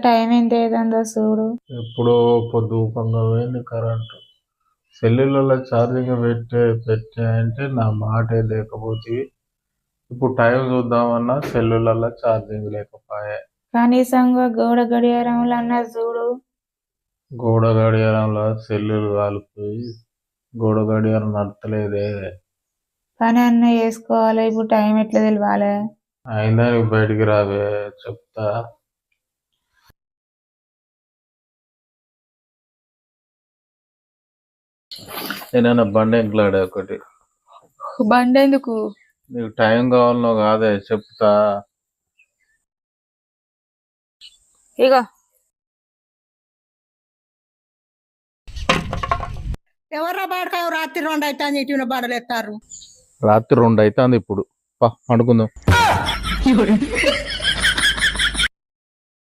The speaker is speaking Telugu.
టైం ఎంత అవుతుందో చూడు. ఎప్పుడో పొద్దుకంగా పోయింది కరెంటు. సెల్లులలో ఛార్జింగ్ పెట్టే అంటే నా మాటే లేకపోతే ఇప్పుడు టైం చూద్దామన్నా సెల్లులలో ఛార్జింగ్ లేకపోయే. కనీసంగా గోడ గడియారంలో అన్నా చూడు. గోడ గడియారంలో సెల్లులు కాలిపోయి గోడ గడియారం నడతలేదే. పని అన్న చేసుకోవాలి, ఇప్పుడు టైం ఎట్లా తెలవాలి? అయినా నువ్వు బయటికి రావే చెప్తా. నేనైనా బండి ఎంకలాడే ఒకటి. బండి ఎందుకు? నీకు టైం కావాలనో కాదే చెప్తా. ఇగో ఎవర్రా బాడకాయ రాత్రి 2 అవుతుంది ఇటు బాడలు ఎత్తారు. రాత్రి 2 అవుతుంది ఇప్పుడు. అనుకుందాం.